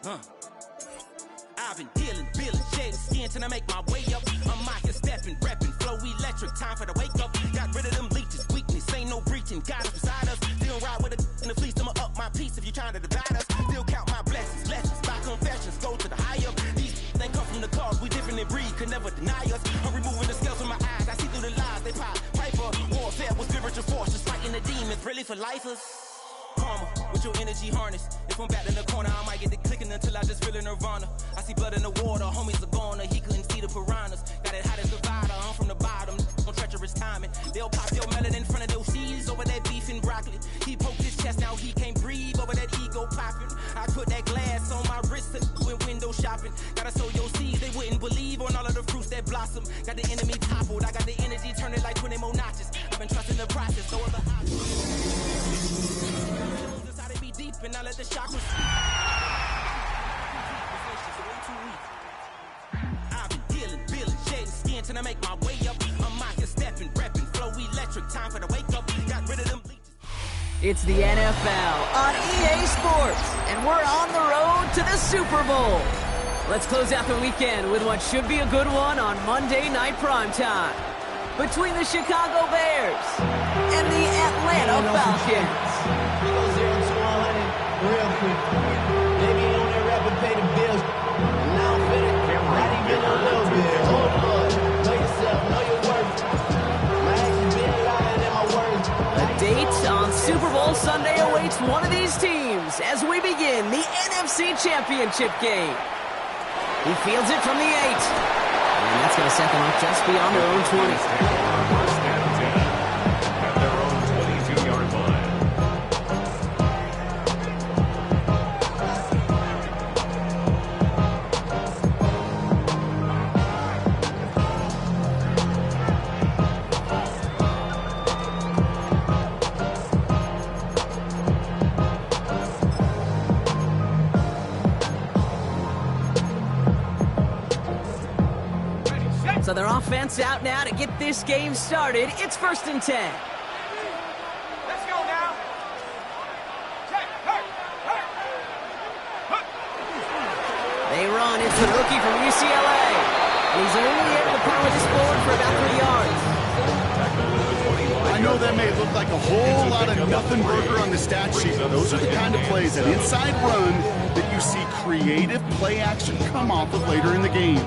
I've been dealing, shedding skin till I make my way up. I'm out here stepping, repping, flow electric, time for the wake up. Got rid of them leeches, weakness, ain't no breaching. God is beside us, still ride with a in the fleece. I'ma up my piece if you trying to divide us. Still count my blessings, lessons, by confessions, go to the higher. These they come from the cause, we different in breed, could never deny us. I'm removing the scales from my eyes, I see through the lies they pop. Piper, warfare with spiritual force, just fighting the demons, really for lifers. Karma, with your energy harness. If I'm back in the corner, I might get the clicking until I just feel a nirvana. I see blood in the water, homies are gone, he couldn't see the piranhas. Got it hot as divider, I'm from the bottom, on treacherous timing. They'll pop your melon in front of those seeds over that beef and broccoli. He poked his chest, now he can't breathe over that ego popping. I put that glass on my wrist and went window shopping. Gotta sow your seeds, they wouldn't believe on all of the fruits that blossom. Got the enemy toppled, I got the energy turning like 20 more notches. I've been trusting the process, so the deep and I let the chakras. I've been dealing, shedding skin till I make my way up. I'm out here stepping, repping, flow electric, time for the wake up. Got rid of them bleachers. It's the NFL on EA Sports, and we're on the road to the Super Bowl. Let's close out the weekend with what should be a good one on Monday Night Primetime. Between the Chicago Bears and the Atlanta Falcons. Real quick. They be on that rap and pay the bills. Now I'm finished. Not even a little bit. Hold on. Know yourself. Know your worth. My actions being louder than my words. A date on Super Bowl Sunday awaits one of these teams as we begin the NFC Championship game. He fields it from the 8. And that's going to set them up just beyond their own 20. So their offense out now to get this game started. It's 1st and 10. Let's go now. They run. It's the rookie from UCLA. And he's only able to power this forward for about 3 yards. I know that may look like a whole lot of nothing burger on the stat sheet, but those are the kind of plays, that inside run, that you see creative play action come off of later in the game.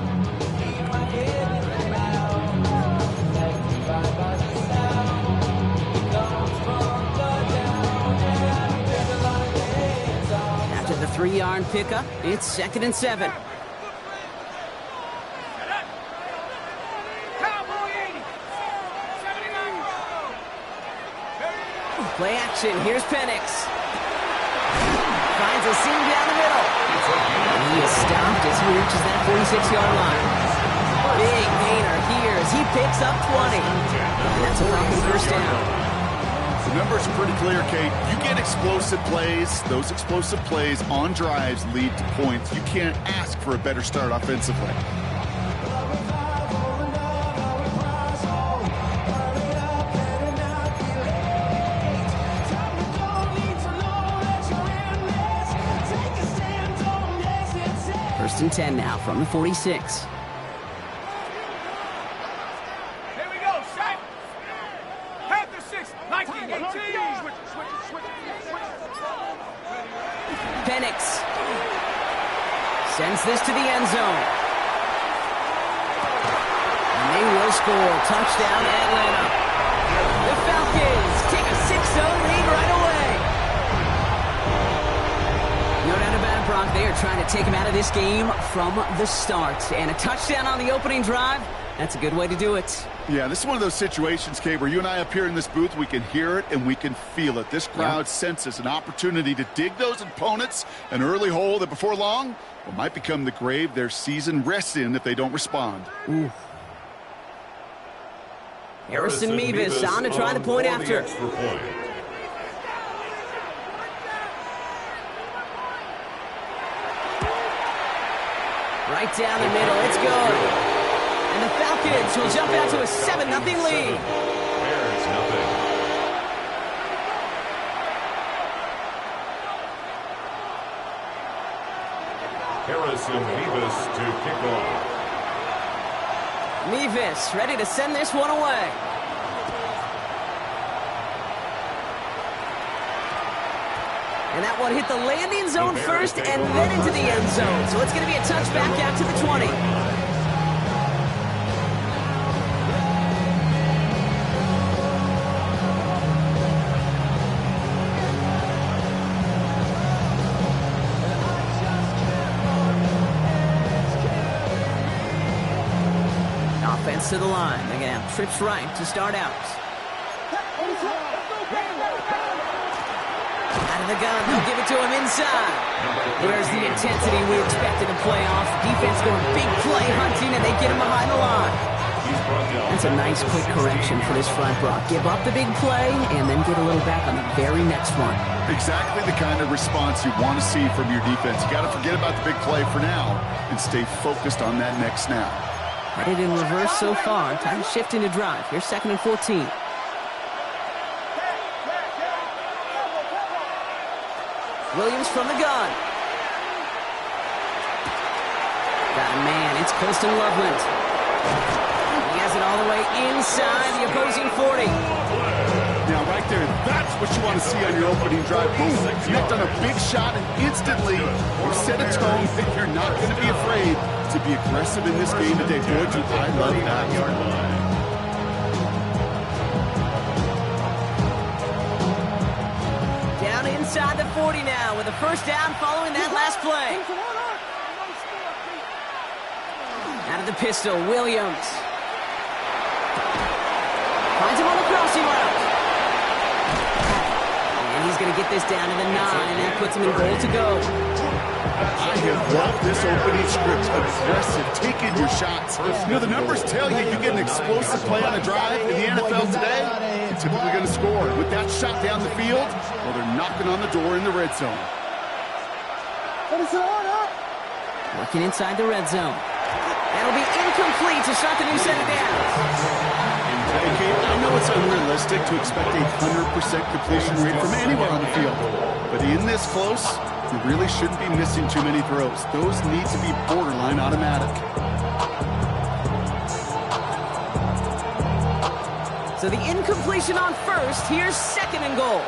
After the 3-yard pickup, it's 2nd and 7. Play action. Here's Penix. Finds a seam down the middle. And he is stopped as he reaches that 46-yard line. Big gainer here as he picks up 20. And that's a Falcons first down. The numbers are pretty clear, Kate. You get explosive plays. Those explosive plays on drives lead to points. You can't ask for a better start offensively. First and 10 now from the 46. Penix sends this to the end zone. And they will score. Touchdown, Atlanta. The Falcons take a 6-0 lead right away. No doubt about it, Brock. They are trying to take him out of this game from the start. And a touchdown on the opening drive, that's a good way to do it. Yeah, this is one of those situations, Kate, where you and I up here in this booth, we can hear it and we can feel it. This crowd senses an opportunity to dig those opponents an early hole that before long might become the grave their season rests in if they don't respond. Ooh. Harrison Mevis on to try the point after. Right down the middle, it's good. And the Falcons will jump out to a 7-0 lead. to kick off. Mevis ready to send this one away. And that one hit the landing zone first and then into the end zone. So it's going to be a touchback out to the 20. Offense to the line. They're going to have trips right to start out. Out of the gun, they'll give it to him inside. Where's the intensity we expected in playoffs? Defense going big play hunting, and they get him behind the line. That's a nice quick correction for this front, Brock. Give up the big play, and then get a little back on the very next one. Exactly the kind of response you want to see from your defense. You got to forget about the big play for now and stay focused on that next snap. Headed in reverse so far. Time to shift into drive. Here's 2nd and 14. Williams from the gun. Got a man. It's Colston Loveland. He has it all the way inside the opposing 40. Now, right there, that's what you want to see on your opening drive. Boom, connect on a big shot, and instantly you set a tone that you're not going to be afraid to be aggressive in this game today. Boy, do I love that. Inside the 40 now with a first down following that last play. Out of the pistol, Williams. Finds him on the crossing route. And he's going to get this down to the 9, and that puts him in goal to go. I have loved this opening script. Aggressive, taking your shots. You know, the numbers tell you get an explosive play on a drive in the NFL today, you're typically going to score. With that shot down the field, well, they're knocking on the door in the red zone. Working inside the red zone. That'll be incomplete to start the new set of downs. I know it's unrealistic to expect a 100% completion rate from anywhere on the field, but in this close, you really shouldn't be missing too many throws. Those need to be borderline automatic. So the incompletion on first. Here's 2nd and goal.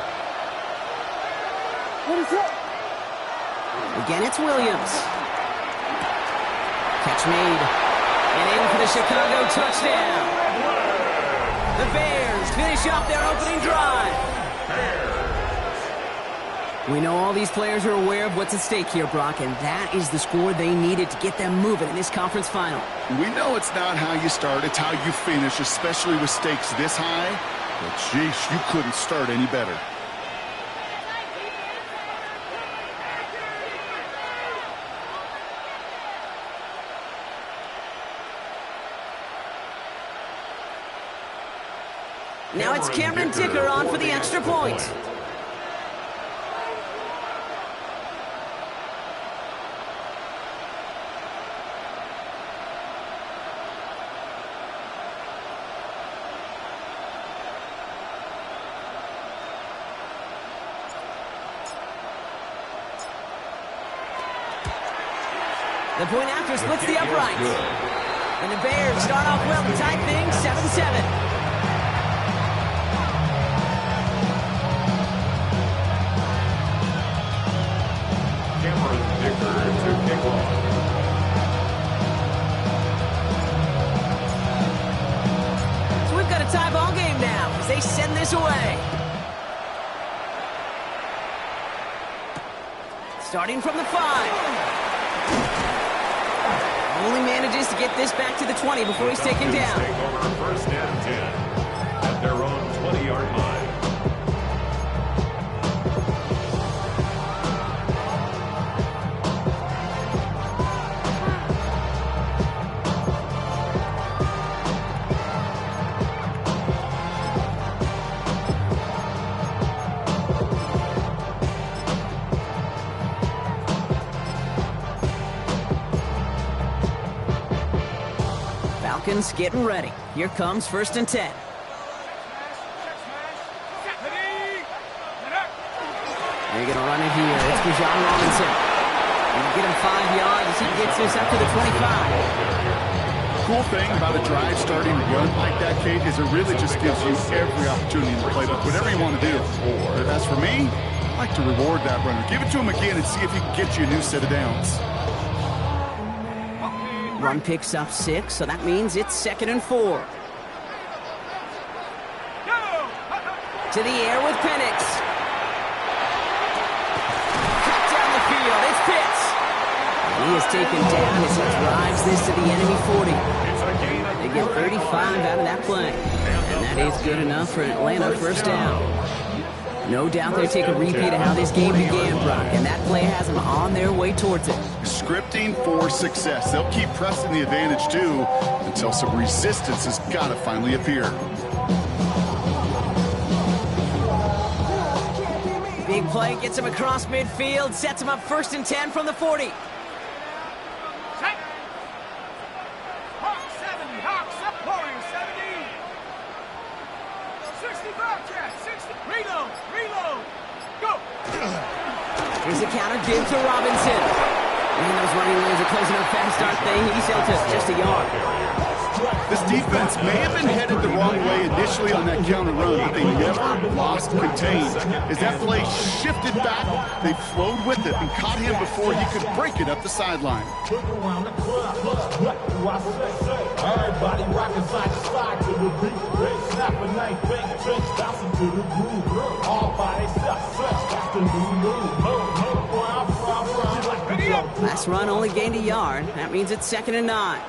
Again, it's Williams. Catch made. And in for the Chicago touchdown. The Bears finish off their opening drive. We know all these players are aware of what's at stake here, Brock, and that is the score they needed to get them moving in this conference final. We know it's not how you start, it's how you finish, especially with stakes this high. But, jeez, you couldn't start any better. Now it's Cameron Dicker on for the extra point. The point after splits the uprights. And the Bears start off well to tie things 7-7. So we've got a tie ball game now as they send this away. Starting from the 5. Only manages to get this back to the 20 before he's taken down. Take over 1st and 10 at their own 20-yard line. Falcons getting ready. Here comes 1st and 10. They're going to run it here. It's Bijan Robinson. He'll get him 5 yards as he gets this up to the 25. Cool thing about a drive starting to run like that, Kate, is it really just gives you every opportunity in the playbook, whatever you want to do. But as for me, I like to reward that runner. Give it to him again and see if he can get you a new set of downs. Run picks up 6, so that means it's 2nd and 4. To the air with Penix. Cut down the field. It's Pitts. And he is taken down as he drives this to the enemy 40. They get 35 out of that play. And that is good enough for an Atlanta first down. No doubt they take a repeat of how this game began, Brock, and that play has them on their way towards it. Scripting for success. They'll keep pressing the advantage, too, until some resistance has got to finally appear. Big play gets him across midfield, sets him up 1st and 10 from the 40. Hawks 70, Hawks up, Warriors 70. 65, Cat, 60. Reload, go. Here's a counter give to Robinson. And those running lanes are closing up fast, aren't they? He's held to just a yard. This defense may have been headed the wrong way initially on that counter run, but they never lost contained. As that play shifted back, they flowed with it and caught him before he could break it up the sideline. Everybody rocking side to side to the beat. They snap a knife, bang, trench, bouncing to the groove. All by themselves, that's the new move. Last run only gained a yard. That means it's 2nd and 9.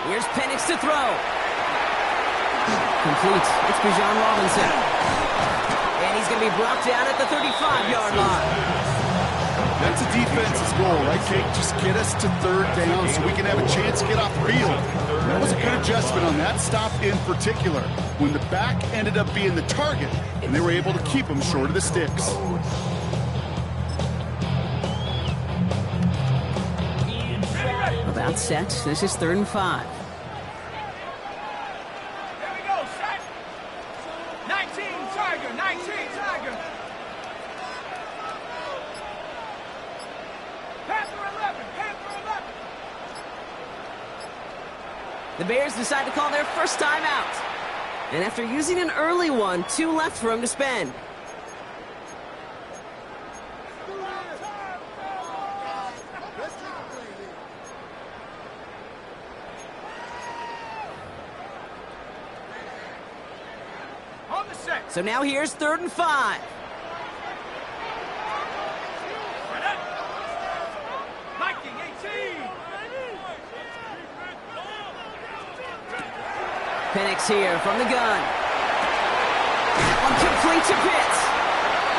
Here's Penix to throw. Complete. It's Bijan Robinson. And he's going to be brought down at the 35-yard line. That's a defense's goal, right, Kate? Just get us to 3rd down so we can have a chance to get off the field. And that was a good adjustment on that stop in particular, when the back ended up being the target, and they were able to keep him short of the sticks. About set. This is 3rd and 5. Here we go, set. 19, Tiger, 19, Tiger. Panther 11, Panther 11. The Bears decide to call their first time out. And after using an early one, 2 left for him to spend. So now here's 3rd and 5. Penix here from the gun. One complete to Pitts.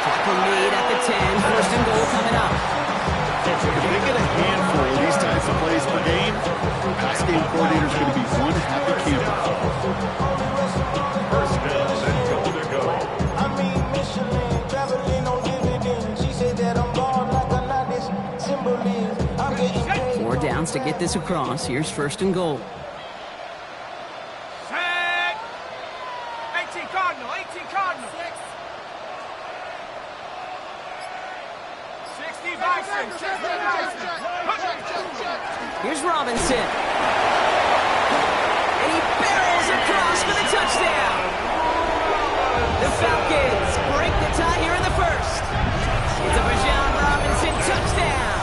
Tackle made at the 10. 1st and goal coming up. If they get a handful of these types of plays per game, the pass game coordinator is going to be one happy camper. First down and goal to go. I mean, Michelin, traveling on dividends. She said that I'm gone like a lot this symbol is. I'm getting paid. 4 downs to get this across. Here's 1st and goal. Set. 18 Cardinal, 18 Cardinal. 60 Bison, 60 Bison. Here's Robinson. And he barrels across for the touchdown. The Falcons break the tie here in the 1st. It's a Bijan Robinson touchdown.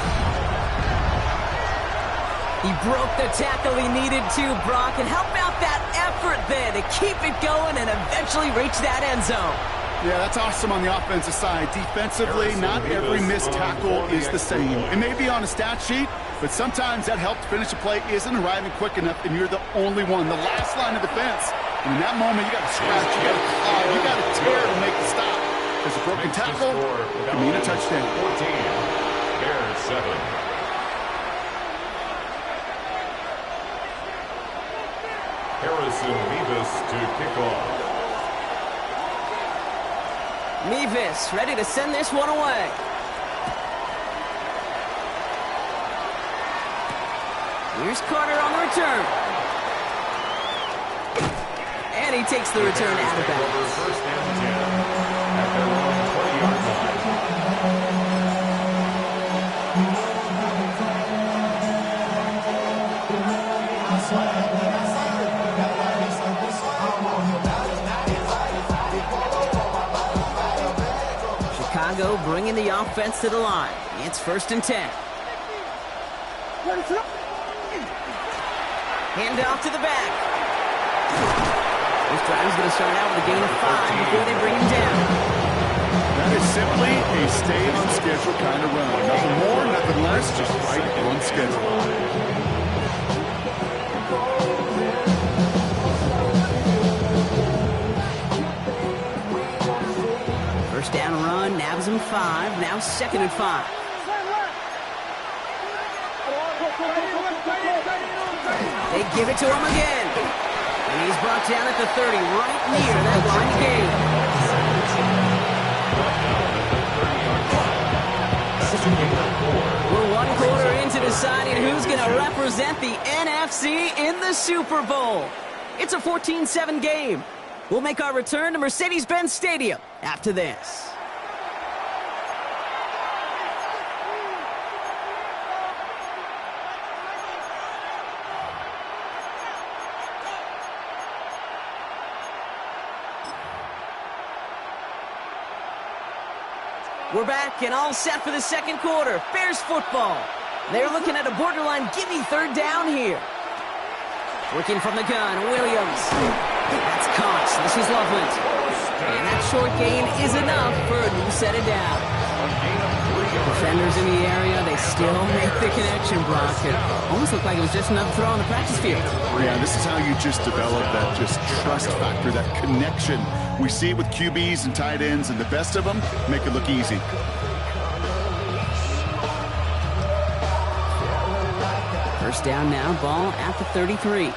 He broke the tackle he needed to, Brock, and how about that effort then to keep it going and eventually reach that end zone? Yeah, that's awesome on the offensive side. Defensively, not every missed tackle is the same. It may be on a stat sheet, but sometimes that help to finish a play isn't arriving quick enough, and you're the only one, the last line of defense. And in that moment, you got to scratch, you got to claw, you got to tear to make the stop. Because a broken tackle can mean a touchdown. 14, Bears 7. Harrison Mevis to kick off. Mevis ready to send this one away. Here's Carter on the return. And he takes the return out of bounds. First and 10 at their own 20-yard line. Chicago bringing the offense to the line. It's 1st and 10. Hand off to the back. This drive is going to start out with a gain of 5 before they bring him down. That is simply a stay-on-schedule kind of run. Nothing more, nothing less, just right on schedule. First down run, nabs him 5, now 2nd and 5. They give it to him again. And he's brought down at the 30, right near that line of game. We're 1 quarter into deciding who's going to represent the NFC in the Super Bowl. It's a 14-7 game. We'll make our return to Mercedes-Benz Stadium after this. We're back and all set for the 2nd quarter. Bears football. They're looking at a borderline gimme 3rd down here. Working from the gun, Williams. That's Cox. This is Loveland. And that short gain is enough for a new set of downs. Defenders in the area, they still make the connection, Brock. It almost looked like it was just another throw on the practice field. Yeah, this is how you just develop that just trust factor, that connection. We see it with QBs and tight ends, and the best of them make it look easy. First down now, ball at the 33.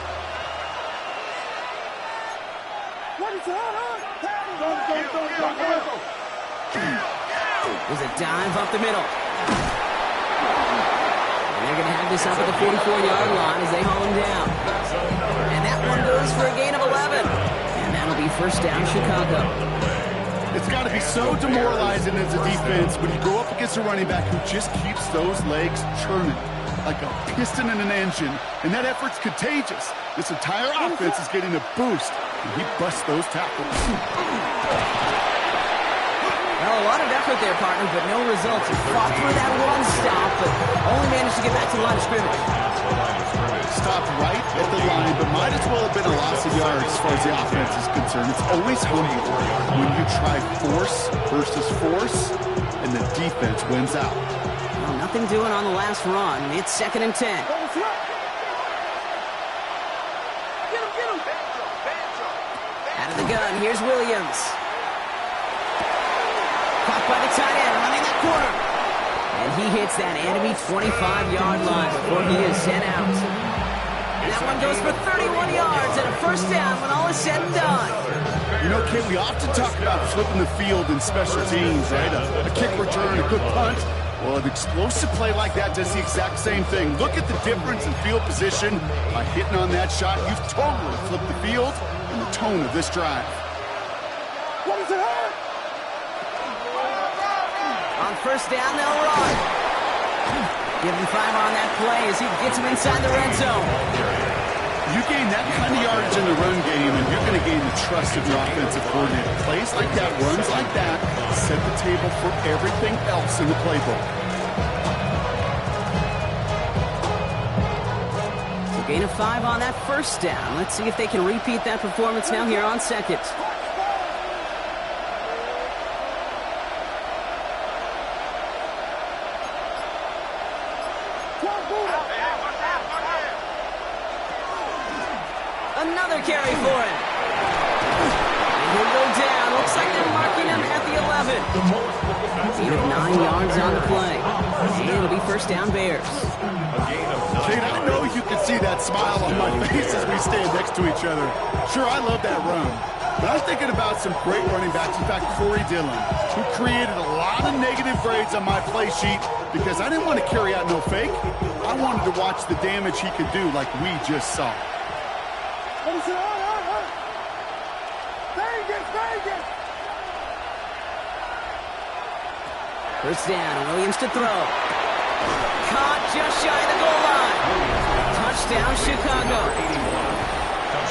There's a dive up the middle. And they're going to have this up at the 44-yard line as they haul him down. And that one goes for a gain of 11. And that'll be first down, Chicago. It's got to be so demoralizing as a defense when you go up against a running back who just keeps those legs churning like a piston in an engine, and that effort's contagious. This entire offense is getting a boost, and he busts those tackles. Well, a lot of effort there, partner, but no results. He fought through that one stop, but only managed to get back to the line of scrimmage. Stopped right at the line, but might as well have been a loss of yards as far as the offense is concerned. It's always humbling when you try force versus force, and the defense wins out. Well, nothing doing on the last run. It's 2nd and 10. Out of the gun, here's Williams. Caught by the tight end, running that corner. And he hits that enemy 25-yard line before he is sent out. And that one goes for 31 yards and a first down when all is said and done. You know, Kid, we often talk about flipping the field in special teams, right? A kick return, a good punt. Well, an explosive play like that does the exact same thing. Look at the difference in field position. By hitting on that shot, you've totally flipped the field and the tone of this drive. What is it hurt? On first down, they'll run. Give him 5 on that play as he gets him inside the red zone. You gain that kind of yardage in the run game, and you're going to gain the trust of your offensive coordinator. Plays like that, runs like that, set the table for everything else in the playbook. So gain of 5 on that first down. Let's see if they can repeat that performance now here on 2nd. Another carry for him. And he'll go down. Looks like they're marking him at the 11. Gain of 9 yards on the play. And it'll be first down, Bears. Kate, I know you can see that smile on my face as we stand next to each other. Sure, I love that run. But I'm thinking about some great running backs. In fact, Corey Dillon, who created a lot of negative grades on my play sheet because I didn't want to carry out no fake. I wanted to watch the damage he could do like we just saw. First down, Williams to throw. Caught just shy of the goal line. Touchdown, Chicago.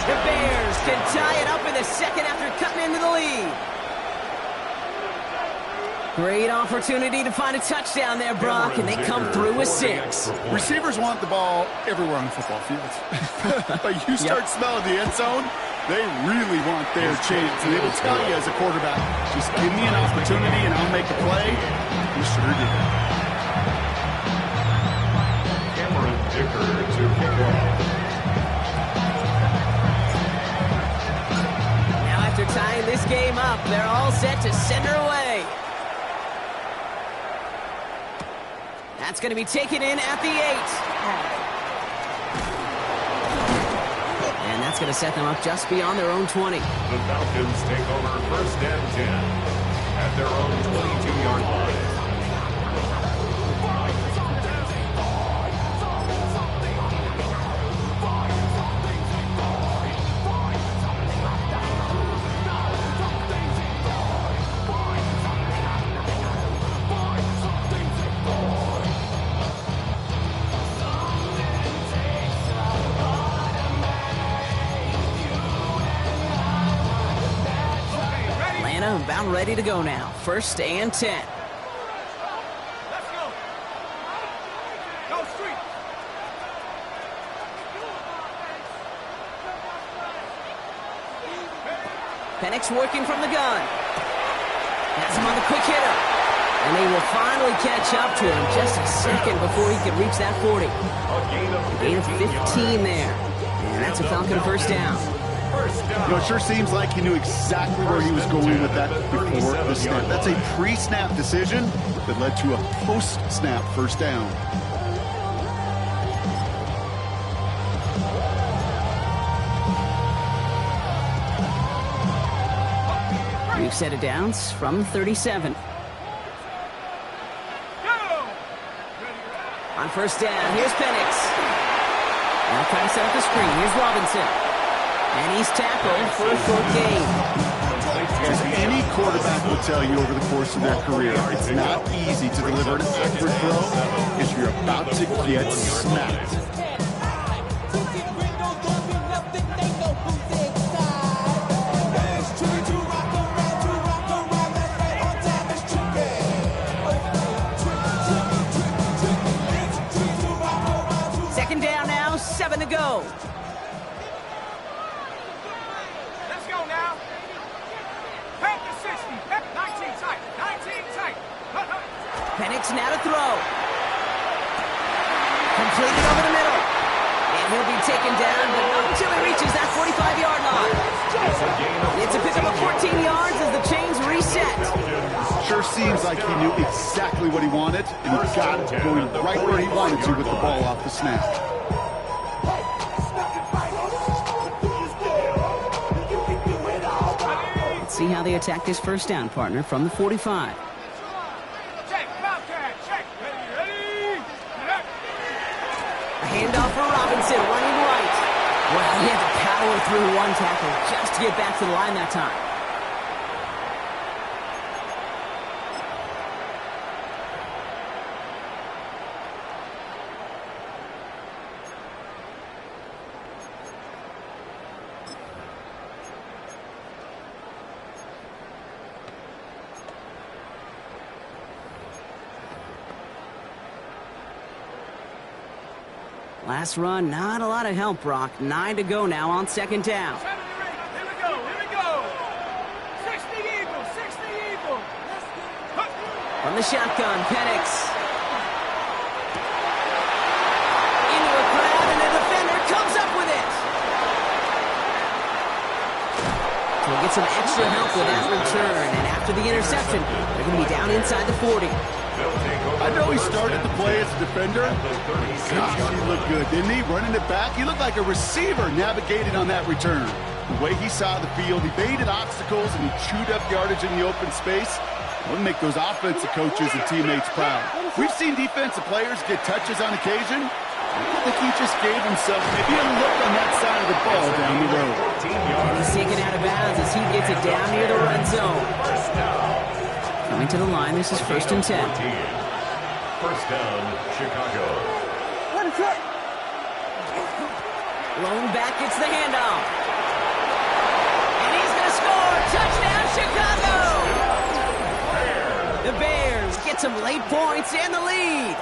The Bears can tie it up in the second after cutting into the lead. Great opportunity to find a touchdown there, Brock, and they come through with 6. Receivers want the ball everywhere on the football field. But you start smelling the end zone, they really want their chance. And they will tell you as a quarterback, just give me an opportunity and I'll make a play. He sure did. Dicker to kick off. Now after tying this game up, they're all set to send her away. That's going to be taken in at the 8. And that's going to set them up just beyond their own 20. The Falcons take over 1st and 10 at their own 22-yard line. About ready to go now. 1st and 10. Let's go. Go street. Penix working from the gun. Has him on the quick hitter. And they will finally catch up to him just a second before he can reach that 40. Gain of 15 there. And that's a Falcon 1st down. You know, it sure seems like he knew exactly where he was going with that before the snap. That's a pre-snap decision that led to a post-snap 1st down. We've set it downs from 37. On 1st down, here's Penix. Now trying to set up the screen. Here's Robinson. And he's tackled for a short gain. As any quarterback will tell you over the course of their career, it's not easy to deliver an accurate throw if you're about to get smacked. Second down now, 7 to go. Penix now to throw. Completed over the middle. And he'll be taken down, but not until he reaches that 45-yard line. It's a pickup of 14 yards as the chains reset. Sure seems like he knew exactly what he wanted, and he got it going right where he wanted to with the ball off the snap. Let's see how they attack this 1st down, partner, from the 45. Handoff for Robinson, running right. Well, he had to power through one tackle just to get back to the line that time. Last run, not a lot of help, Brock. 9 to go now on 2nd down. Here we go. 60 Eagle. From the shotgun, Penix. Into a grab, and the defender comes up with it. So we'll get some extra help with that return. And after the interception, they're going to be down inside the 40. I know he started the play as a defender. Gosh, he looked good, didn't he? Running it back, he looked like a receiver navigating on that return. The way he saw the field, he baited obstacles and he chewed up yardage in the open space. Wouldn't make those offensive coaches and teammates proud. We've seen defensive players get touches on occasion. I think he just gave himself maybe a look on that side of the ball down the road. He's taken out of bounds as he gets it down near the red zone. Coming to the line, this is 1st and 10. 1st down, Chicago. Lone back gets the handoff. And he's going to score. Touchdown, Chicago! The Bears Got some late points and the lead.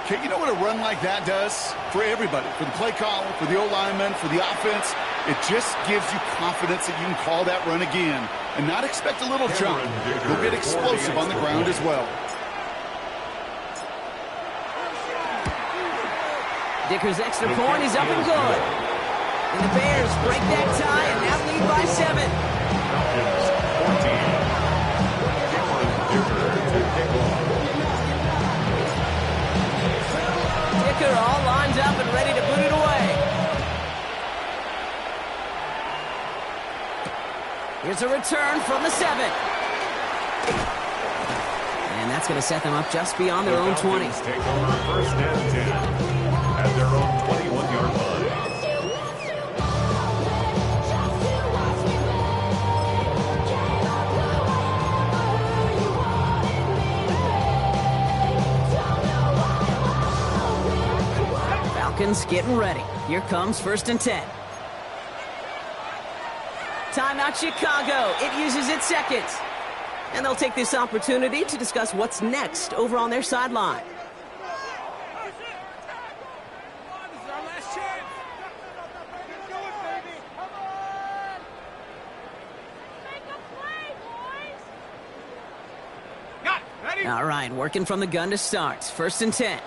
Okay, you know what a run like that does? For everybody, for the play caller, for the O-lineman, for the offense, it just gives you confidence that you can call that run again and not expect a little jump. You'll get explosive on the ground as well. Dicker's extra point is up and good. And the Bears break that tie and now lead by 7. Falcons 14. Dicker all lined up and ready to boot it away. Here's a return from the 7. And that's going to set them up just beyond their own 20. Take over first and 10 at their own 21-yard line. Falcons getting ready. Here comes first and 10. Timeout Chicago. It uses its seconds. And they'll take this opportunity to discuss what's next over on their sideline. All right, working from the gun to start. First and 10.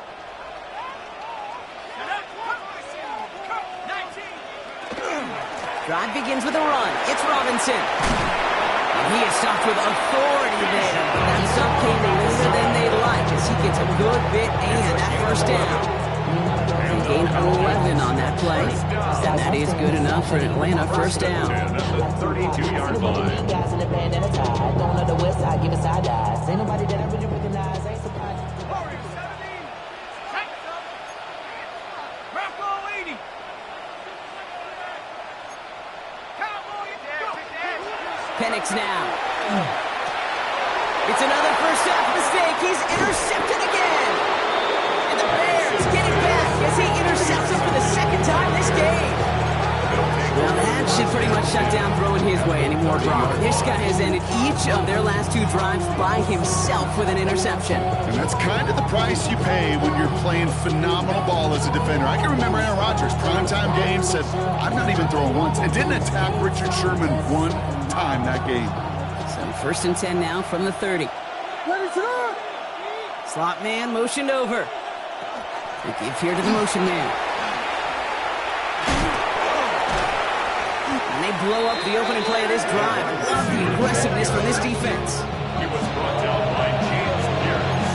Drive begins with a run. It's Robinson. And he is stopped with authority there. But that stop came later than they'd like as he gets a good bit and that first down. They gained 11 on that play. And that is good enough for an Atlanta first down. At the 32-yard line. Guys in the band and a tie. Going on the west side, give it side eyes. Ain't nobody that I really recognize. Ain't surprised. Penix now. It's another first half mistake. He's intercepted again. And the Bears get it back as he intercepts him for the second time this game. Well, that should pretty much shut down throwing his way anymore, Brock. This guy has ended each of their last 2 drives by himself with an interception. And that's kind of the price you pay when you're playing phenomenal ball as a defender. I can remember Aaron Rodgers, primetime game, said, I'm not even throwing once, and didn't attack Richard Sherman one time that game. So first and 10 now from the 30. Slot man motioned over. They give here to the motion man. And they blow up the opening play of this drive. Love the aggressiveness from this defense. He was brought down by James Pierce.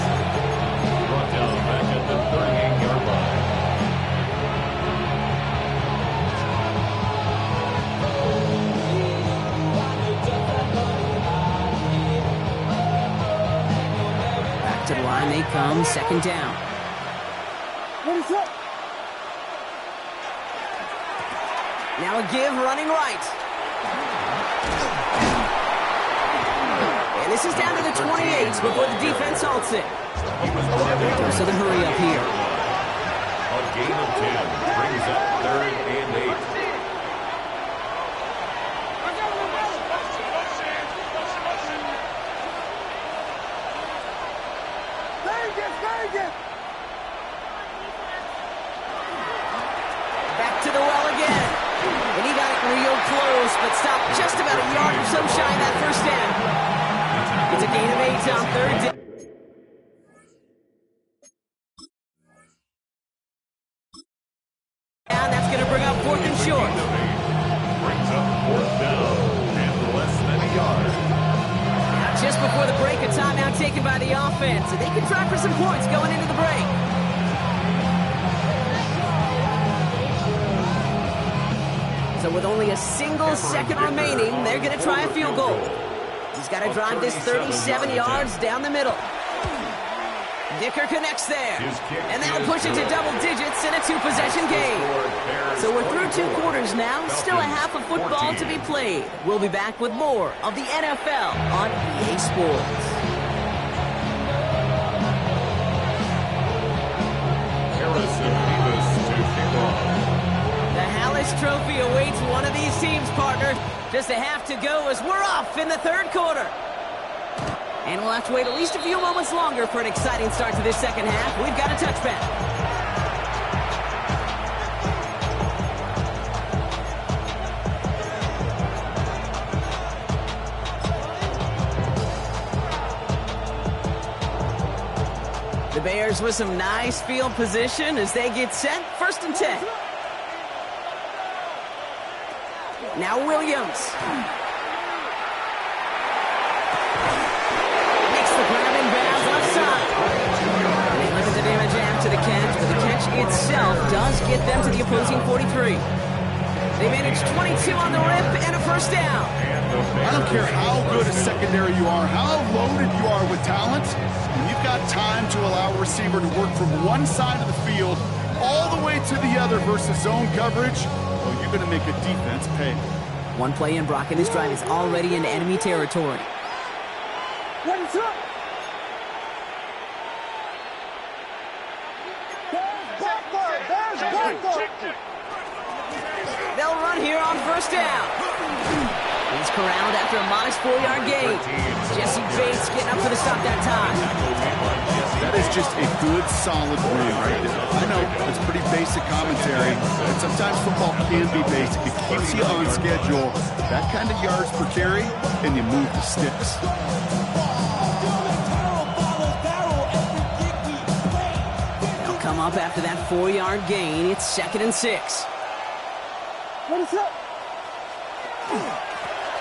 Brought down back at the 38-yard line. Back to the line they come, second down. Now a give running right. And this is down to the 28 before the defense halts it. So the hurry up here. A gain of 10 brings up 3rd and 8. Back to the well again. And he got it real close, but stopped just about a yard or so shy of that first down. It's a gain of 8 on 3rd down. And that's going to bring up 4th and short. Brings up 4th down and less than a yard. Now just before the break, a timeout taken by the offense. And they can try for some points going into the break. So with only a single second remaining, they're going to try a field goal. He's got to drive this 37 yards down the middle. Dicker connects there. And that'll push it to double digits in a 2-possession game. So we're through 2 quarters now. Still a half of football to be played. We'll be back with more of the NFL on EA Sports. Harrison Davis to kick off. The Hallis Trophy awaits one of these teams, partner. Just a half to go as we're off in the 3rd quarter. And we'll have to wait at least a few moments longer for an exciting start to this second half. We've got a touchback. The Bears with some nice field position as they get set. 1st and 10. Now Williams. Makes the grab in bounds left side. And they limit the damage after the catch, but the catch itself does get them to the opposing 43. They managed 22 on the rip and a 1st down. I don't care how good a secondary you are, how loaded you are with talent, when you've got time to allow a receiver to work from one side of the field all the way to the other versus zone coverage, well, you're going to make a defense pay. One play in, Brock, and this drive is already in enemy territory. What's up? They'll run here on 1st down. He's corralled after a modest 4-yard gain. Jesse Bates getting up for the stop that time. That is just a good, solid win right there. I know it's pretty basic commentary, but sometimes football can be basic. It keeps you on schedule. That kind of yards per carry, and you move the sticks. They'll come up after that 4-yard gain. It's 2nd and 6. What is up?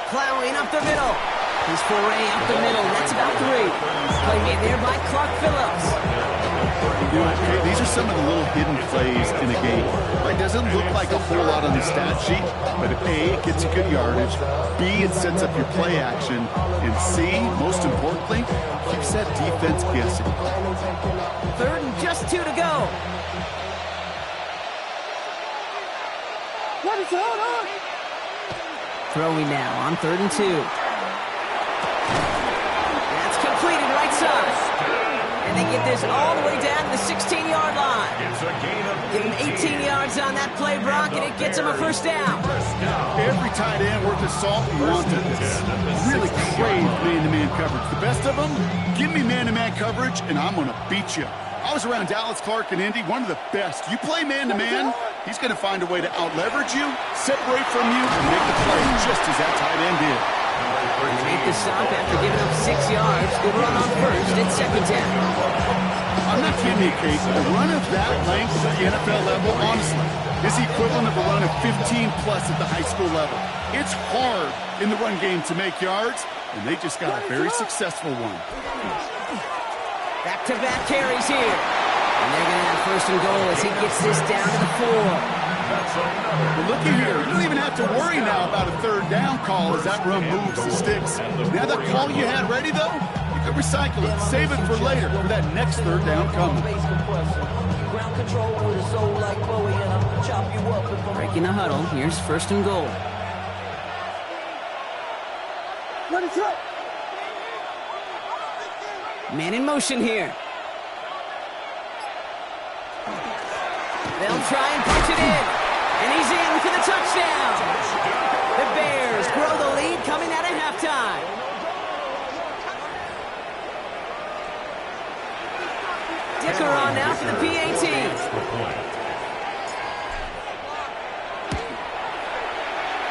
Plowing up the middle. His foray up the middle. That's about 3. Play made there by Clark Phillips. These are some of the little hidden plays in a game. It doesn't look like a whole lot on the stat sheet, but if A, it gets you good yardage, B, it sets up your play action, and C, most importantly, keeps that defense guessing. 3rd and just 2 to go. What is going on? Throwing now on 3rd and 2. That's completed right side. And they get this all the way down to the 16-yard line. Give them 18 yards on that play, Brock, and it gets them a 1st down. Every tight end worth his salt wanted this. Really crave man-to-man coverage. The best of them, give me man-to-man coverage, and I'm going to beat you. I was around Dallas Clark and Indy, one of the best. You play man-to-man, he's going to find a way to out-leverage you, separate from you, and make the play just as that tight end did. They make the stop after giving up 6 yards. Good run on 1st. It's 2nd down. I'm not kidding you, Kate. A run of that length at the NFL level, honestly, is the equivalent of a run of 15-plus at the high school level. It's hard in the run game to make yards, and they just got a very successful one. Back-to-back carries here. And they're going to have 1st and goal as he gets this down to the 4. Well, looky here. You don't even have to worry now about a 3rd down call as that run moves the sticks. Now that call you had ready, though, you can recycle it. Save it for later for that next 3rd down coming. Breaking the huddle. Here's 1st and goal. What is up? Man in motion here. They'll try and punch it in. And he's in for the touchdown. The Bears grow the lead coming out of halftime. Dicker on now for the PAT.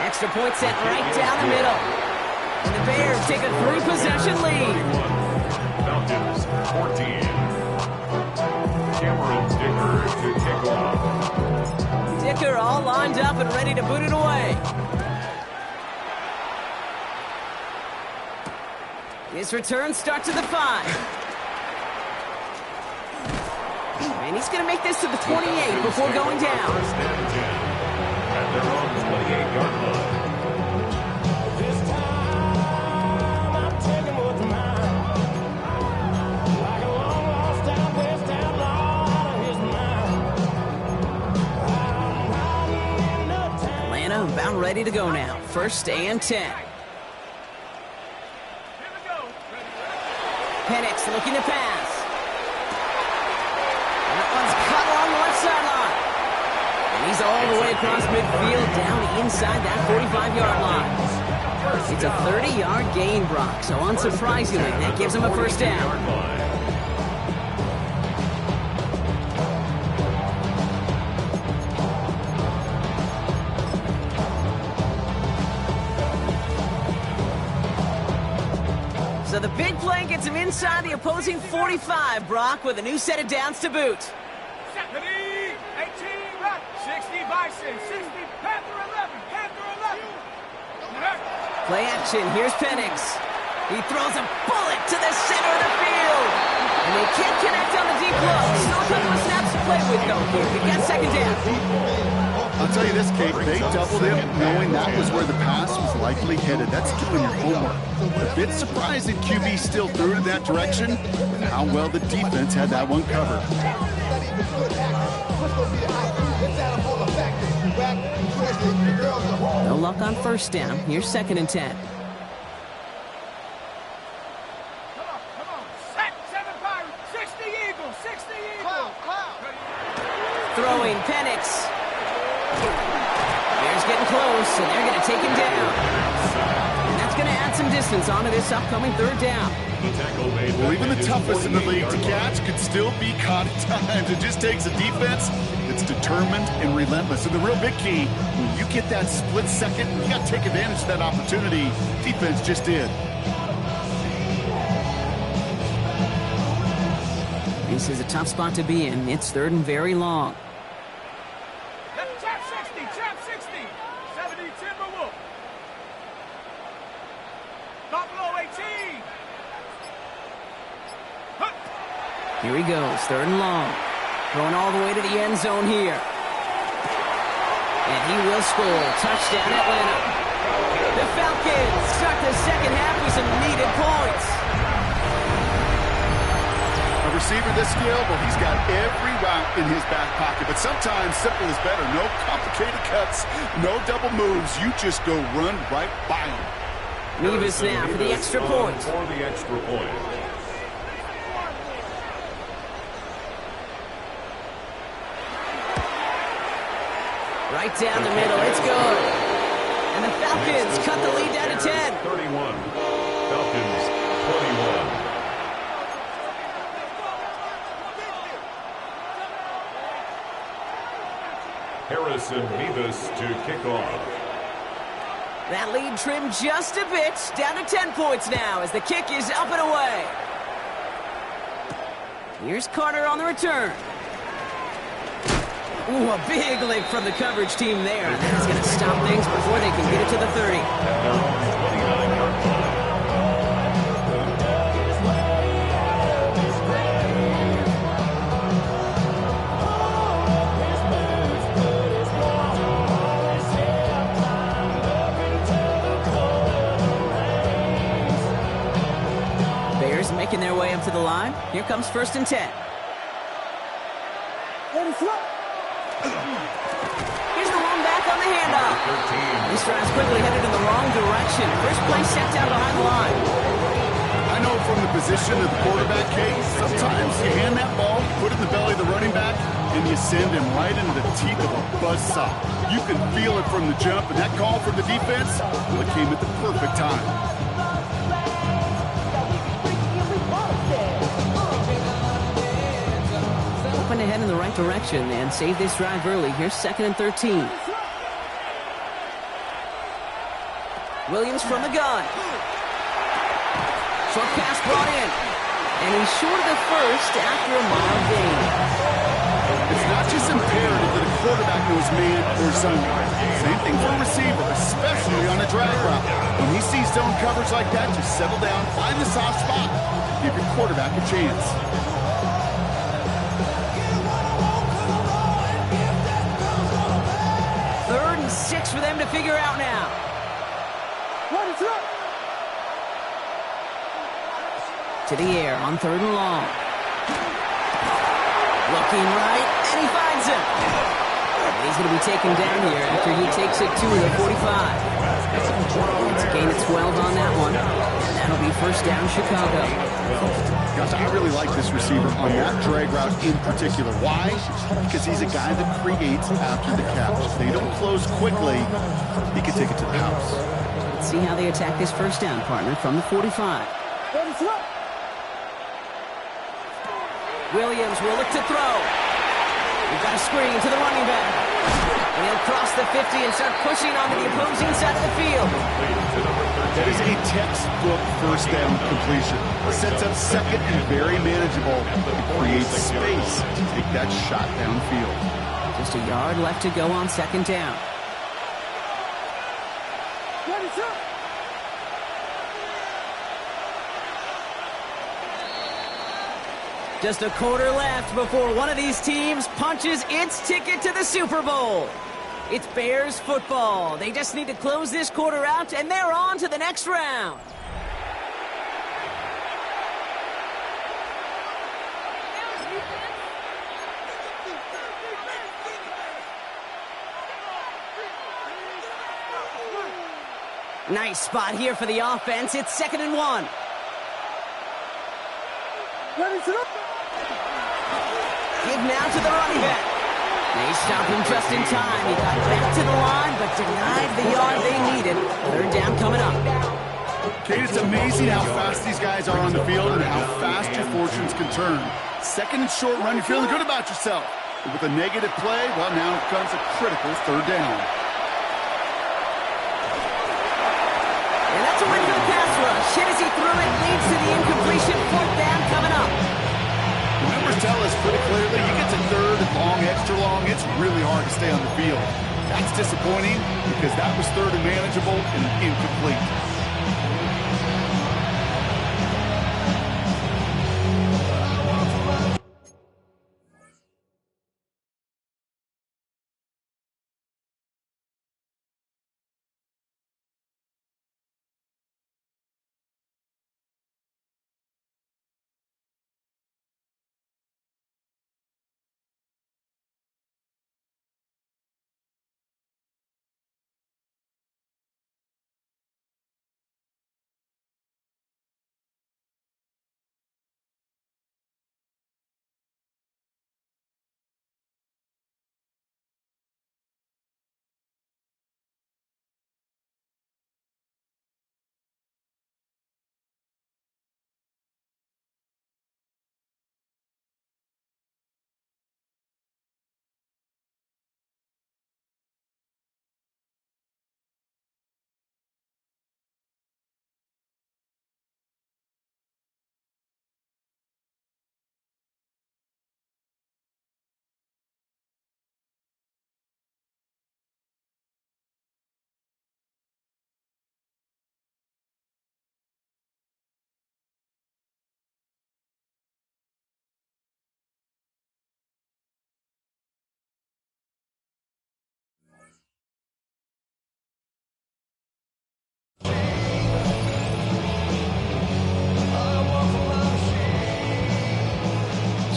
Extra point set right down the middle. And the Bears take a 3-possession lead. Falcons 14. Cameron Dicker to kick off. Dicker all lined up and ready to boot it away. His return starts at the 5. And he's going to make this to the 28 before going down. 1st and 10 at their own 28-yard line. About ready to go now. 1st and 10. Penix looking to pass. And that one's cut along the left sideline. And he's all the way across midfield down inside that 45-yard line. It's a 30-yard gain, Brock, so unsurprisingly, that gives him a first down. So the big play gets him inside the opposing 45, Brock, with a new set of downs to boot. 70, 18, 60, Bison, 60, Panther 11, Panther 11. Play action, here's Penix. He throws a bullet to the center of the field. And they can't connect on the deep look. Still a couple of snaps to play with, though, here. We got second down. I'll tell you this, Kate, they doubled him knowing that was where the pass was likely headed. That's doing your homework. A bit surprising QB still threw it in that direction, and how well the defense had that one covered. No luck on first down. Here's second and 10. Come on. Set, 7 Pirates, 60 Eagles, 60 Eagles. Throwing Penix. Bears getting close, and they're going to take him down. And that's going to add some distance onto this upcoming third down. Well, even the toughest in the league to catch could still be caught at times. It just takes a defense that's determined and relentless. And the real big key, when you get that split second, you got to take advantage of that opportunity. Defense just did. This is a tough spot to be in. It's third and very long. Chap 60, 70 Timberwolf. Buffalo 18. Here he goes, third and long. Going all the way to the end zone here. And he will score. Touchdown, Atlanta. The Falcons start the second half with some needed points. A receiver this skilled, well, he's got every route in his back pocket. But sometimes simple is better. No complicated cuts, no double moves. You just go run right by him. Nevis now for the extra point. For the extra point. Right down the middle, it's good. And the Falcons cut the lead down to 10. 31. Falcons 21. Harrison Nevis to kick off. That lead trimmed just a bit, down to 10 points now as the kick is up and away. Here's Carter on the return. Ooh, a big lick from the coverage team there. And that's going to stop things before they can get it to the 30. At their own 29-yard line. Bears making their way up to the line. Here comes first and 10. Here's the one back on the handoff. This drive's quickly headed in the wrong direction. First play set down behind the line. I know from the position of the quarterback, Kate, sometimes you hand that ball, put it in the belly of the running back, and you send him right into the teeth of a buzzsaw. You can feel it from the jump, and that call from the defense, well, it came at the perfect time. Hoping to head in the right direction and save this drive early. Here's second and 13. Williams from the gun. Short pass brought in. And he's short of the first after a mild gain. It's not just imperative that a quarterback knows man or zone. Same thing for a receiver, especially on a drag route. When he sees zone coverage like that, just settle down, find the soft spot, give your quarterback a chance. Third and 6 for them to figure out now. To the air on third and long. Looking right, and he finds him. And he's going to be taken down here after he takes it to the 45. It's a gain of 12 on that one. And that'll be first down, Chicago. Gosh, I really like this receiver on that drag route in particular. Why? Because he's a guy that creates after the catch. If they don't close quickly, he can take it to the house. Let's see how they attack this first down, partner, from the 45. Williams will look to throw. We've got a screen to the running back. And he'll cross the 50 and start pushing onto the opposing side of the field. That is a textbook first down completion. Sets up second and very manageable. It creates space to take that shot downfield. Just a yard left to go on second down. Just a quarter left before one of these teams punches its ticket to the Super Bowl. It's Bears football. They just need to close this quarter out, and they're on to the next round. Nice spot here for the offense. It's 2nd and 1. Give now to the running back. They stopped him just in time. He got back to the line, but denied the yard they needed. Third down coming up. Kate, it's amazing how fast these guys are on the field and how fast your fortunes can turn. Second and short run, you're feeling good about yourself. But with a negative play, well, now comes a critical third down. And that's a win for the pass rush. Hit as he threw it, leads to the incompletion. Fourth down coming up. The numbers tell us pretty clearly, you get to third and long, extra long, it's really hard to stay on the field. That's disappointing because that was third and manageable and incomplete.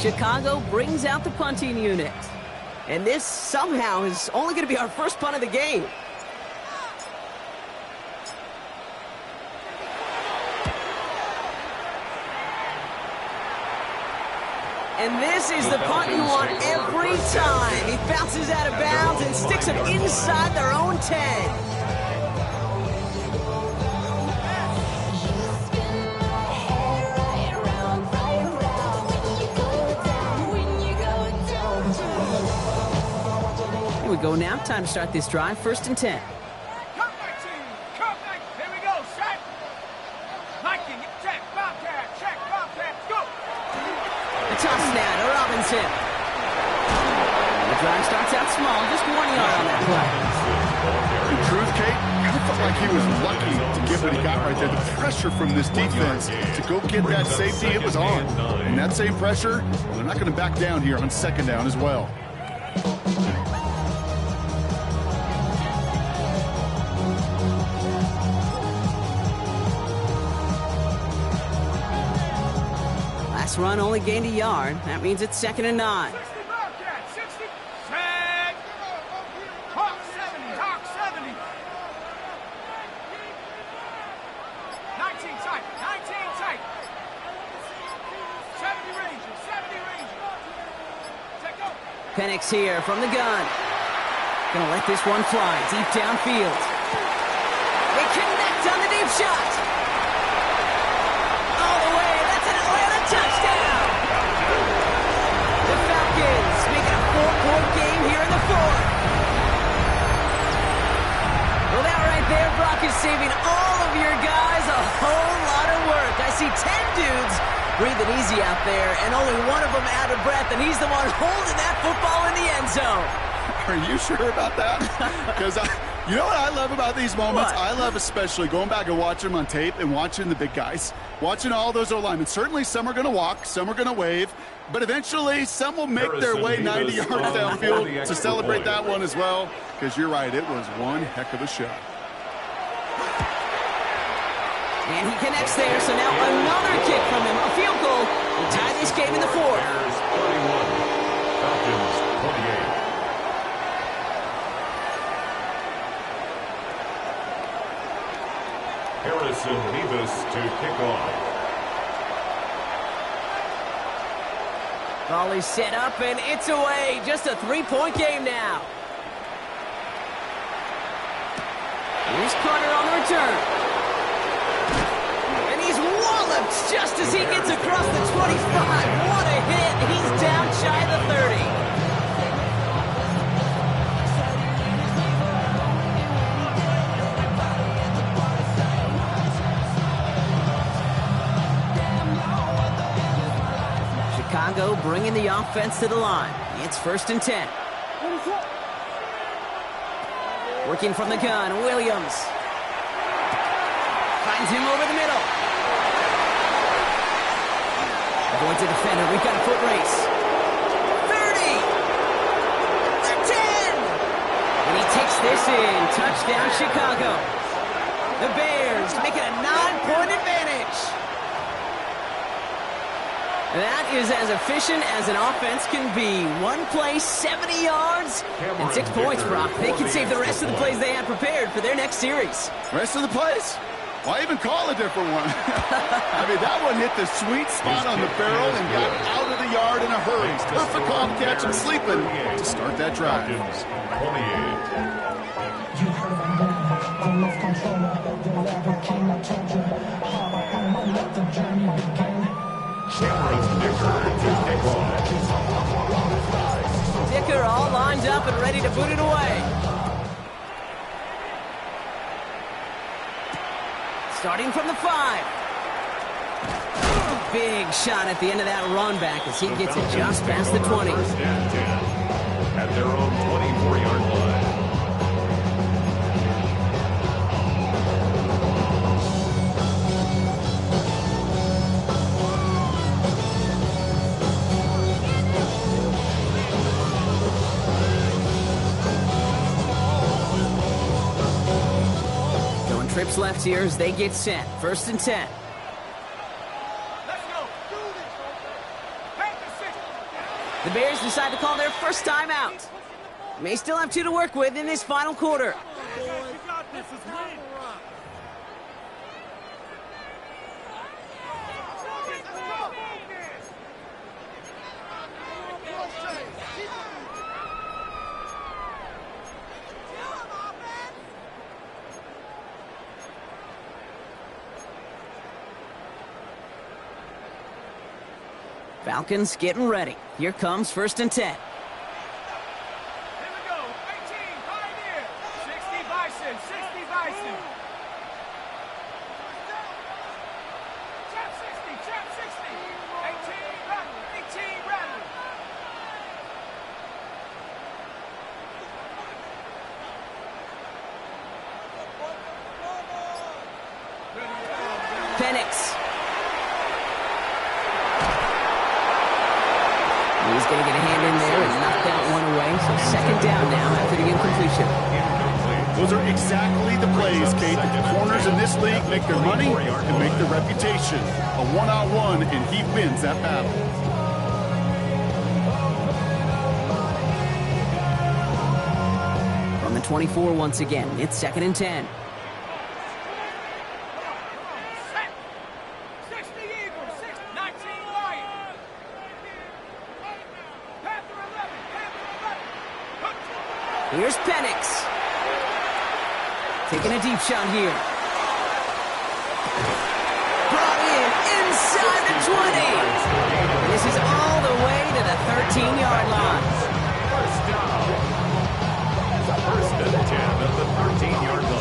Chicago brings out the punting unit. And this somehow is only going to be our first punt of the game. And this is the punt you want every time. He bounces out of bounds and sticks it inside their own 10. Here we go now. Time to start this drive. 1st and 10. Come back, team. Come back. Here we go. Set. Viking. Check. Bobcat. Check. Bobcat. Go. The toss now to Robinson. The drive starts out small. Just 1 yard on that play. In truth, Kate, I felt like he was lucky to get what he got right there. The pressure from this defense to go get that safety, it was on. And that same pressure, they're not going to back down here on 2nd down as well. Run only gained a yard. That means it's 2nd and 9. 60 Bobcat. 60. Set. Hawk 70. Hawk 70. 19 tight. 19 tight. 70 Rangers. 70 Rangers. Take go. Penix here from the gun. Gonna let this one fly deep downfield. They connect Knocked on the deep shot. All the way. That's an Atlanta touchdown. The Falcons making a 4-point game here in the fourth. Well, that right there, Brock, is saving all of your guys a whole lot of work. I see 10 dudes breathing easy out there, and only one of them out of breath, and he's the one holding that football in the end zone. Are you sure about that? Because you know what I love about these moments? What? I love especially going back and watching them on tape and watching the big guys, watching all those O-linemen. Certainly some are going to walk, some are going to wave, but eventually some will make their way 90 yards downfield to celebrate that one as well, because you're right, it was one heck of a shot. And he connects there, so now another kick from him, a field goal, to tie this game in the fourth. Bears 31, Falcons 28. Harrison Nevis to kick off. Ball is set up, and it's away. Just a 3-point game now. Here's Carter on the return. And he's walloped just as he gets across the 25. What a hit. He's down shy of the 30. Chicago bringing the offense to the line. It's 1st and 10. Working from the gun, Williams. Finds him over the middle. Avoids a defender. We've got a foot race. 30! The 10! And he takes this in. Touchdown, Chicago. The Bears make it a 9-point advantage. That is as efficient as an offense can be. One play, 70 yards, and 6 points, Brock. They can save the rest of the plays they had prepared for their next series. Rest of the plays? Why even call a different one? I mean, that one hit the sweet spot on the barrel and got out of the yard in a hurry. Perfect calm catch and sleeping to start that drive. 28. You heard I'm back, I love controller. You'll ever came, I told you. I'ma let the journey begin. Cameron Dicker to kick off. Dicker all lined up and ready to put it away. Starting from the 5. Big shot at the end of that run back as he gets it just past the 20. 1st and 10 at their own 24-yard line. Trips left here as they get set. 1st and 10. Let's go. The Bears decide to call their first time out. May still have 2 to work with in this final quarter. Falcons getting ready. Here comes 1st and 10. Here we go. 18, Pioneer. 60 Bison, 60 Bison. Trap 60, trap 60. 18, Rattle, 18, Rattle. Penix. He's going to get a hand in there and knock that one away. So 2nd down now after the incompletion. Those are exactly the plays, Kate, that the corners in this league make their money and make their reputation. A one-on-one, and he wins that battle. From the 24 once again, it's 2nd and 10. Set. 60 Eagles, 19 Lions. Panther 11, Panther 11. Here's Penix. Taking a deep shot here. Brought in inside the 20. This is all the way to the 13-yard line. First down. First and 10 at the 13-yard line.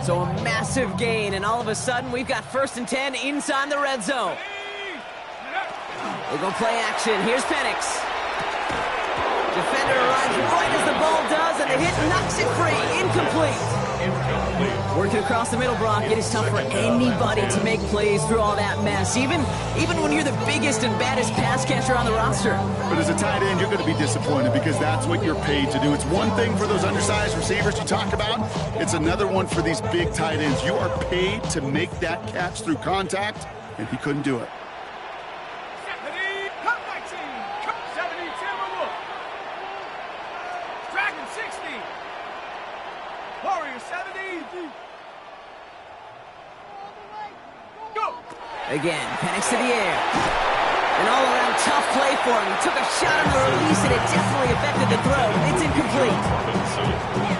So a massive gain, and all of a sudden we've got 1st and 10 inside the red zone. They go play action. Here's Penix. Defender arrives right as the ball does, and the hit knocks it free. Incomplete. Working across the middle, Brock, it is tough for anybody to make plays through all that mess, even when you're the biggest and baddest pass catcher on the roster. But as a tight end, you're going to be disappointed because that's what you're paid to do. It's one thing for those undersized receivers you talk about. It's another one for these big tight ends. You are paid to make that catch through contact, and he couldn't do it. 70, cut 19, cut 70, Timberwolf. Dragon 60. Warrior 70. Go. Again, Penix to the air. An all-around tough play for him. He took a shot on the release, and it definitely affected the throw. It's incomplete.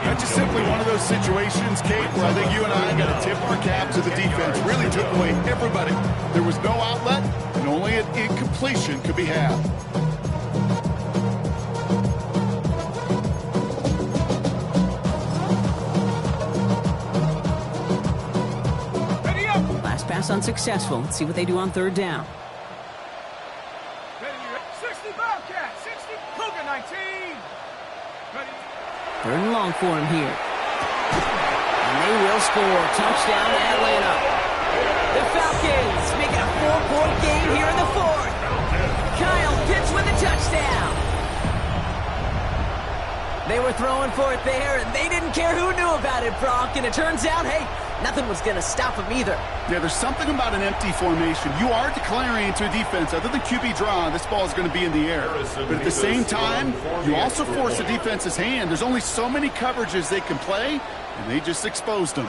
That's just simply one of those situations, Kate, where I think you and I got to tip our cap to the defense. Really took away everybody. There was no outlet, and only an incompletion could be had. Ready up. Last pass unsuccessful. Let's see what they do on 3rd down. Ready, 60 Bobcat, 60 Cougar 19. Ready. 3rd and long for him here. And they will score. Touchdown, Atlanta. The Falcons make it a 4-point game here in the 4th. Kyle Pitts with a touchdown. They were throwing for it there, and they didn't care who knew about it, Brock. And it turns out, hey, nothing was going to stop them either. Yeah, there's something about an empty formation. You are declaring to a defense, other than QB draw, this ball is going to be in the air. But at the same time, you also force the defense's hand. There's only so many coverages they can play, and they just exposed them.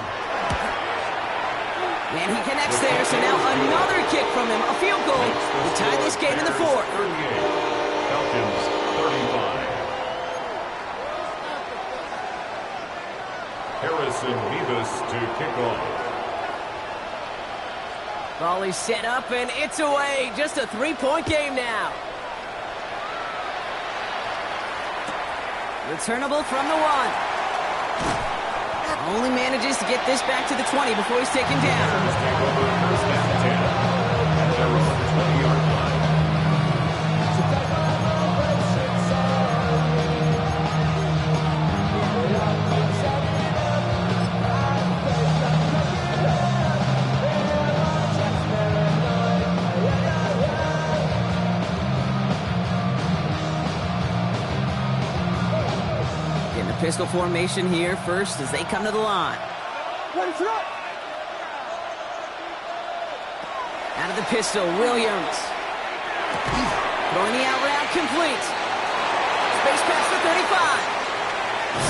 And he connects there, so now another kick from him, a field goal to tie this game in the 4th. Falcons 35. Harrison Mevis to kick off. Ball is set up, and it's away. Just a 3-point game now. Returnable from the 1. Only manages to get this back to the 20 before he's taken down. First and 10 at their own 20-yard line. Pistol formation here first as they come to the line. Out of the pistol, Williams. Throwing the out route, complete. Space pass to 35.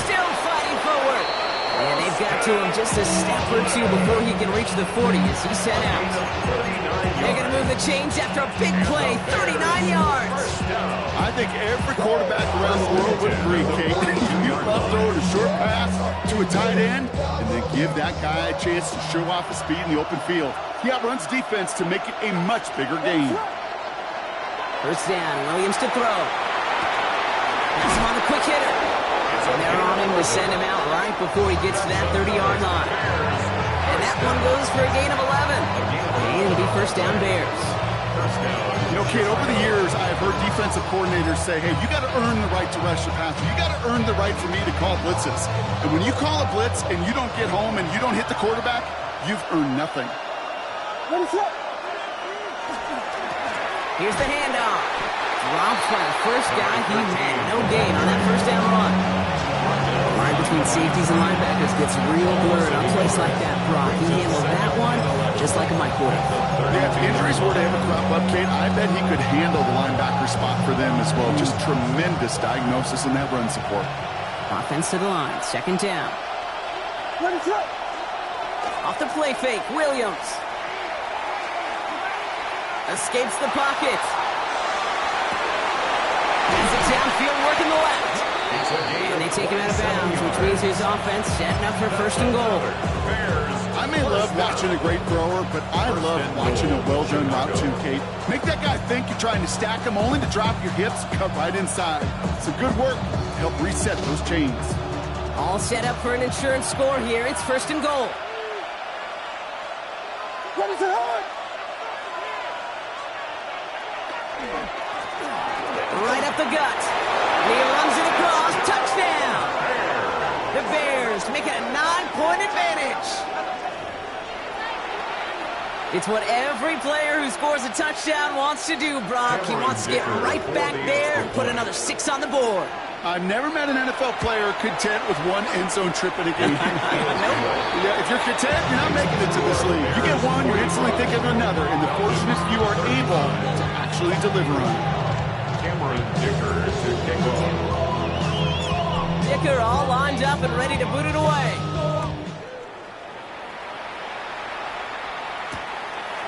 Still fighting forward. And they've got to him just a step or two before he can reach the 40 as he's sent out. They're going to move the chains after a big play, 39 yards. I think every quarterback around the world would agree, Kate. You love throwing a short pass to a tight end and then give that guy a chance to show off his speed in the open field. He outruns defense to make it a much bigger game. First down, Williams to throw. Pass him on the quick hitter. And they're on him to send him out right before he gets to that 30-yard line. And that one goes for a gain of 11. And it'll be first down Bears. You know, Kate, over the years, I've heard defensive coordinators say, hey, you got to earn the right to rush the passer. You got to earn the right for me to call blitzes. And when you call a blitz and you don't get home and you don't hit the quarterback, you've earned nothing. Here's the handoff. Drops by the first guy he met. No gain on that first down run. The line between safeties and linebackers gets real blurred on plays like that, Brock. He handled that one just like a Mike would. Yeah, if injuries were to ever crop up, Kate, I bet he could handle the linebacker spot for them as well. Just tremendous diagnosis in that run support. Offense to the line. Second down. Off the play fake. Williams. Escapes the pocket. Has it downfield, working the left. And they take him out of bounds, which means his offense setting up for first and goal. I may love watching a great thrower, but I love watching a well-done route too, Kate. Make that guy think you're trying to stack him only to drop your hips, cut right inside. Some good work to help reset those chains. All set up for an insurance score here. It's first and goal. What is it on? Right up the gut. He runs it across. Touchdown. The Bears make it a 9-point advantage. It's what every player who scores a touchdown wants to do, Brock. He wants to get right back there and put another 6 on the board. I've never met an NFL player content with one end zone trip in a game. Yeah, if you're content, you're not making it to this league. You get one, you're instantly thinking of another, and the fortunate few are able to actually deliver on it. Dicker to kick off. Dicker all lined up and ready to boot it away.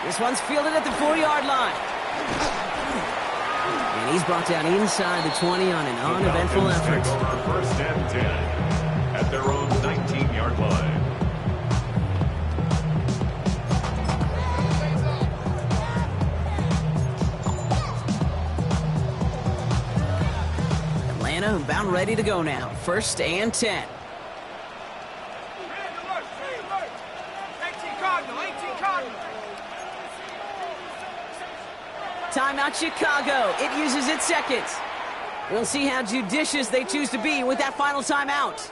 This one's fielded at the 4-yard line. And he's brought down inside the 20 on an uneventful effort. First and 10 at their own 19-yard line. Atlanta about ready to go now. First and 10. 18 Cardinal, 18 Cardinal. Timeout Chicago. It uses its seconds. We'll see how judicious they choose to be with that final timeout.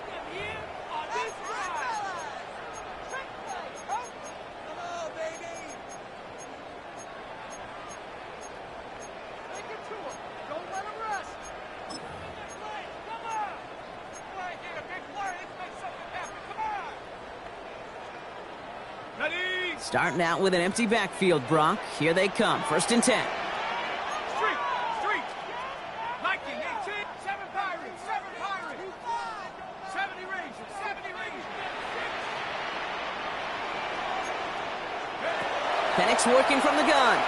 Starting out with an empty backfield, Brock. Here they come. First and 10. Street. Viking, 18. 7 Pirates. 70 Rangers. Penix working from the gun.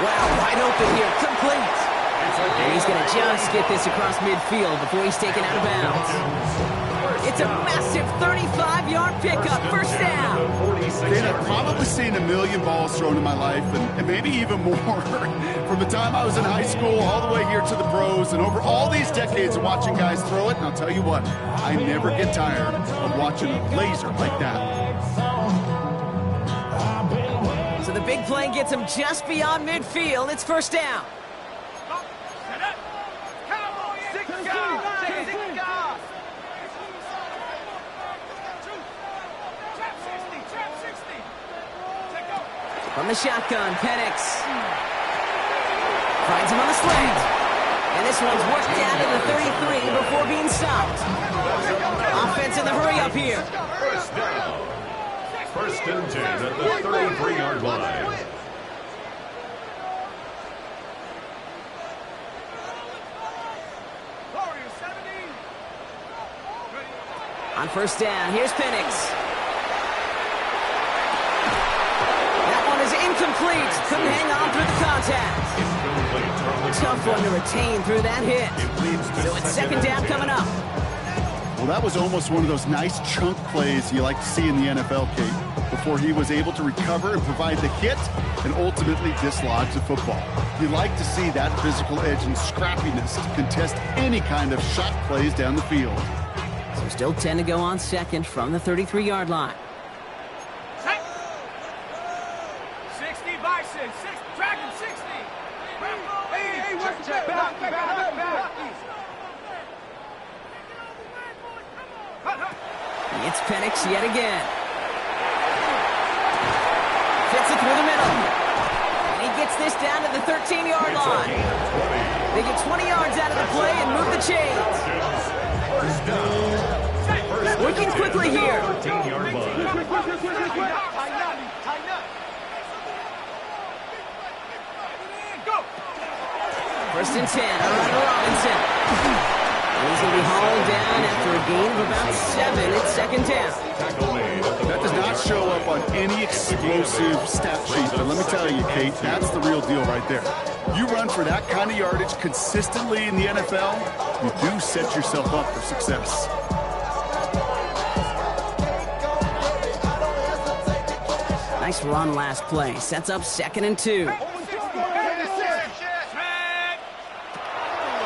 Wow, wide open here. Complete. And he's going to just get this across midfield before he's taken out of bounds. It's a massive 35-yard pickup. First down. I've probably seen a million balls thrown in my life, and maybe even more. From the time I was in high school all the way here to the pros, and over all these decades of watching guys throw it, and I'll tell you what, I never get tired of watching a laser like that. So the big play gets him just beyond midfield. It's first down. From the shotgun, Penix finds him on the slant. And this one's worked down to the 33 before being stopped. Offense in the hurry up here. First down. First and 10 at the 33-yard line. On first down, here's Penix. Incomplete. Couldn't hang on through the contact. Tough one to retain through that hit. So it's second down coming up. Well, that was almost one of those nice chunk plays you like to see in the NFL, Kate, before he was able to recover and provide the hit and ultimately dislodge the football. You like to see that physical edge and scrappiness to contest any kind of shot plays down the field. So still 10 to go on second from the 33-yard line. Dragon 60. Hey, what's back. It's Penix yet again. Fits it through the middle. And he gets this down to the 13-yard line. They get 20 yards out of the play and move the chains. Working quickly here. First and 10, around Robinson. And he's going to be hauled down after a gain of about 7 at second down. Tackle made at the That does not show up on any explosive stat sheet, but let me tell you, Kate, that's the real deal right there. You run for that kind of yardage consistently in the NFL, you do set yourself up for success. Nice run last play. Sets up 2nd and 2.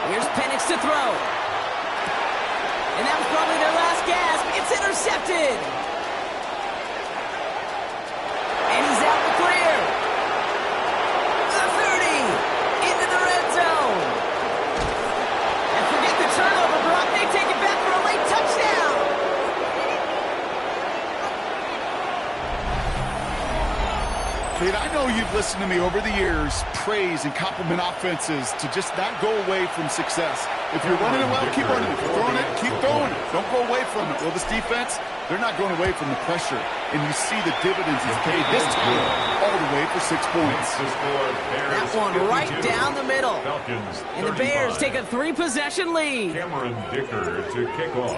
Here's Penix to throw. And that was probably their last gasp. It's intercepted. And he's out the clear. The 30. Into the red zone. And forget the turnover, Brock. They take it back for a late touchdown. Kate, I know you've listened to me over the years praise and compliment offenses to just not go away from success. If you're running it well, keep running it. If you're throwing it, keep throwing it. Don't go away from it. Well, this defense, they're not going away from the pressure. And you see the dividends it's paid this time all the way for 6 points. That one right down the middle. Falcons, And the Bears take a 3-possession lead. Cameron Dicker to kick off.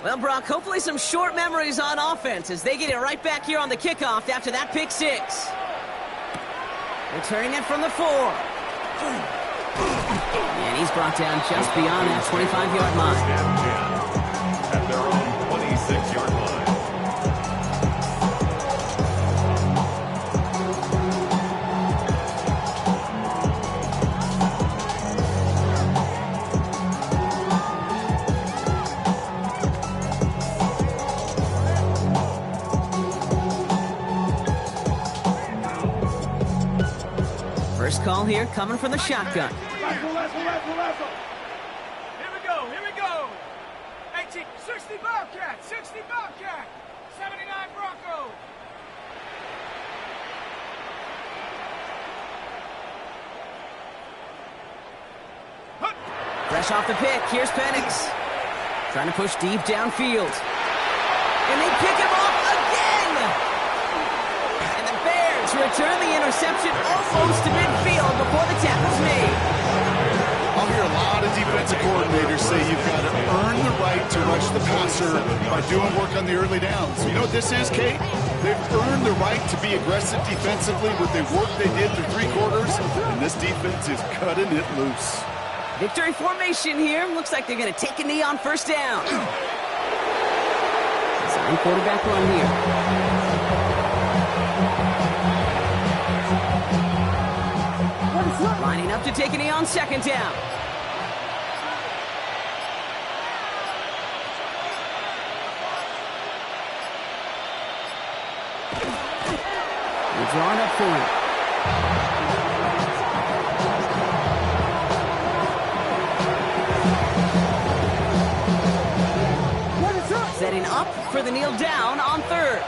Well, Brock, hopefully some short memories on offense as they get it right back here on the kickoff after that pick 6. Returning it from the 4. And he's brought down just beyond that 25-yard line. First and 10 at their own 26-yard line. First call here coming from the shotgun. Here we go. 18, 60 Bobcat, 60 Bobcat, 79 Bronco. Fresh off the pick, here's Penix. Trying to push deep downfield. And they pick him off again! And the Bears return the interception almost to midfield before the tackle's made. I'll hear a lot of defensive coordinators say you've got to earn the right to rush the passer by doing work on the early downs. You know what this is, Kate? They've earned the right to be aggressive defensively with the work they did through 3 quarters, and this defense is cutting it loose. Victory formation here. Looks like they're going to take a knee on first down. Design quarterback run here. Lining up to take a knee on second down. We're drawing up for it. Setting up for the kneel down on third.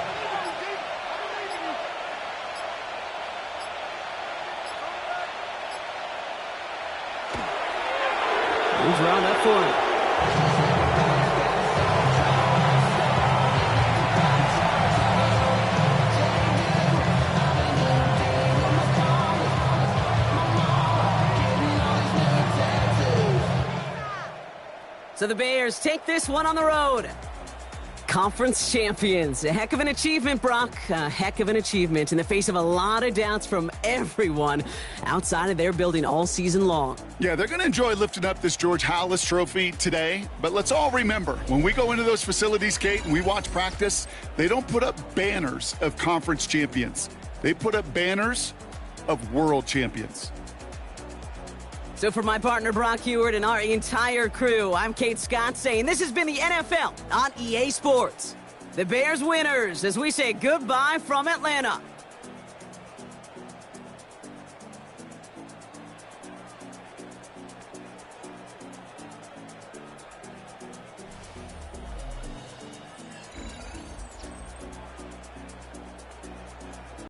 He's drawn up for it. So the Bears take this one on the road. Conference champions. A heck of an achievement, Brock. A heck of an achievement in the face of a lot of doubts from everyone outside of their building all season long. Yeah, they're going to enjoy lifting up this George Halas trophy today. But let's all remember, when we go into those facilities, Kate, and we watch practice, they don't put up banners of conference champions. They put up banners of world champions. So for my partner Brock Heward and our entire crew, I'm Kate Scott saying this has been the NFL on EA Sports. The Bears winners as we say goodbye from Atlanta.